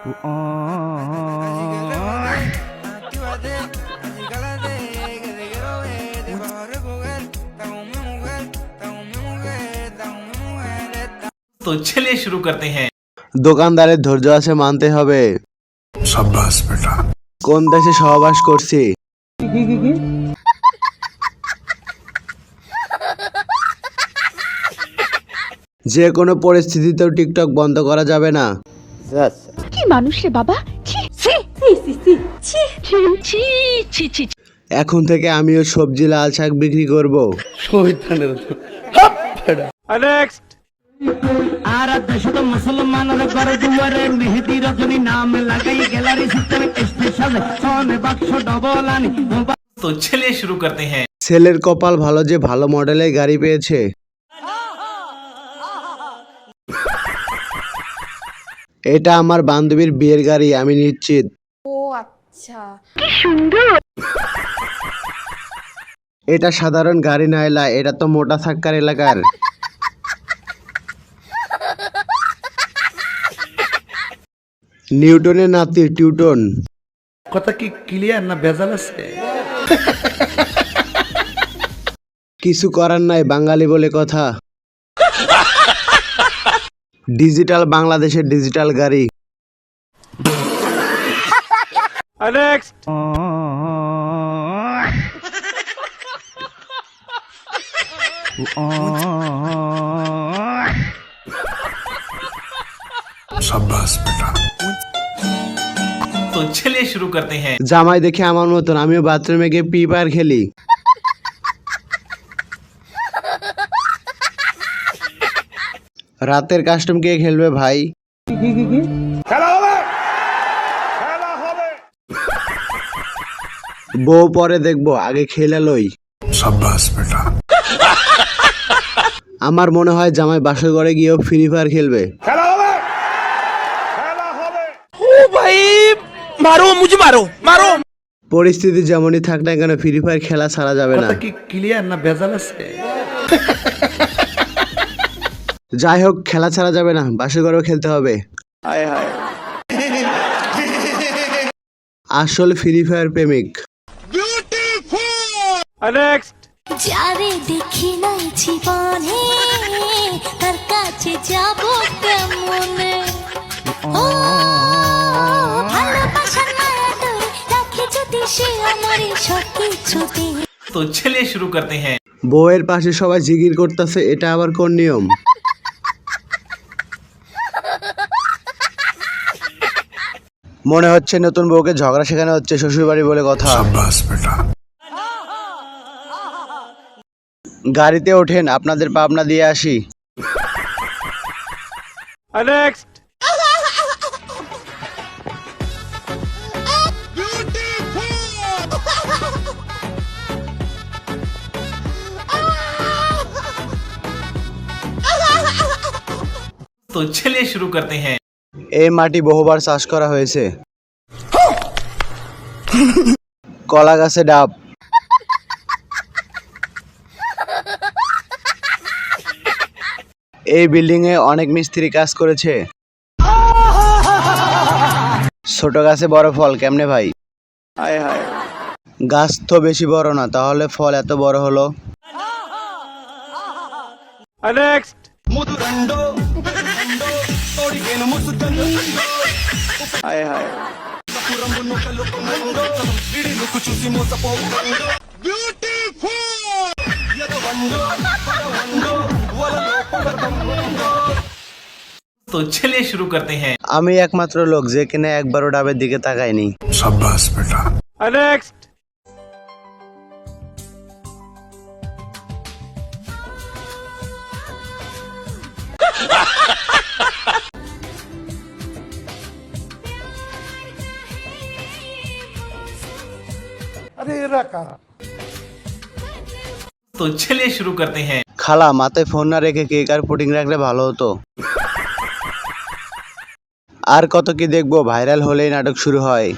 तो चलिए शुरू करते हैं। দোকানদারের ধৈর্য আছে মানতে হবে। शाबाश बेटा। কোন দেশে সহবাস করছি? যে কোনো পরিস্থিতিতেও টিকটক বন্ধ করা যাবে না। কি মানুষ রে বাবা, এখন থেকে আমিও সবজি লাল শাক বিক্রি করব। আর দেশত মুসলমানের ঘরে দুয়ারে মেহেদি রজনী নাম লাগাই গ্যালারি সিস্টেম স্পেশাল সোনে বাক্স ডবল আনি। तो चलिए शुरू करते हैं। ছেলের কপাল ভালো যে ভালো মডেলের গাড়ি পেয়েছে। এটা আমার বান্ধবীর বিয়ের গাড়ি, আমি নিশ্চিত। ও আচ্ছা, এটা সাধারণ গাড়ি নাইলা, এটা তো মোটা সাক্কার এলাকার। নিউটনের নাতি টিউটন। কথা কি ক্লিয়ার না ভেজাল আছে? কিছু করার নাই, বাঙালি বলে কথা। ডিজিটাল বাংলাদেশের ডিজিটাল গাড়ি। शाबाश बेटा। तो चलिए शुरू करते हैं। জামাই দেখে আমার মতন আমিও বাথরুমে গিয়ে ফ্রি ফায়ার খেলি। রাতের কাস্টম কে খেলবে ভাই? বউ পরে দেখবো, আগে খেলে লই। शाबाश बेटा। আমার মনে হয় জামাই বাসর ঘরে গিয়েও ফ্রি ফায়ার খেলবে। পরিস্থিতি যেমনই থাক না কেন ফ্রি ফায়ার খেলা ছাড়া যাবে না। কথা কি ক্লিয়ার না ভেজাল আছে? যাই হোক, খেলা ছাড়া যাবে না, বাসর ঘরেও খেলতে হবে। আসল ফ্রি ফায়ার প্রেমিক। যারে দেখি নাই জীবনে তার কাছে যাব কেমনে। ও ভালোবাসার মায়া ধরে রাখে যদি সে আমার সব কিছুতে। तो चलिए शुरू करते हैं। বউয়ের পাশে সবাই জিগির করতেছে, এটা আবার কোন নিয়ম? মনে হচ্ছে নতুন বউকে ঝগড়া শেখানো হচ্ছে, শ্বশুরবাড়ি বলে কথা। शाबाश बेटा। গাড়িতে ওঠেন, আপনাদের পাবনা দিয়ে আসি। तो चलिए शुरू करते हैं। এই মাটি বহুবার চাষ করা হয়েছে। কলা গাছে ডাব। এই বিল্ডিং এ অনেক মিস্ত্রি কাজ করেছে। ছোট গাছে বড় ফল কেমনে ভাই? গাছ তো বেশি বড় না, তাহলে ফল এত বড় হলো? तो चलिए शुरू करते हैं। আমি একমাত্র লোক যে কিনা একবারও ডাবের দিকে তাকায়নি। शाबाश बेटा। तो चलिए शुरू करते हैं। খালা, মাথায় ফোন না রেখে কেক আর পুডিং রাখলে ভালো হতো। আর কত কি দেখবো, ভাইরাল হলেই নাটক শুরু হয়।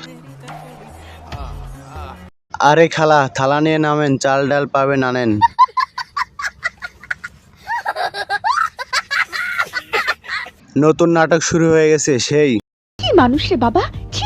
আরে খালা, থালা নিয়ে নামেন, চাল ডাল পাবেন আনেন। নতুন নাটক শুরু হয়ে গেছে সেই। কি মানুষ রে বাবা, ছি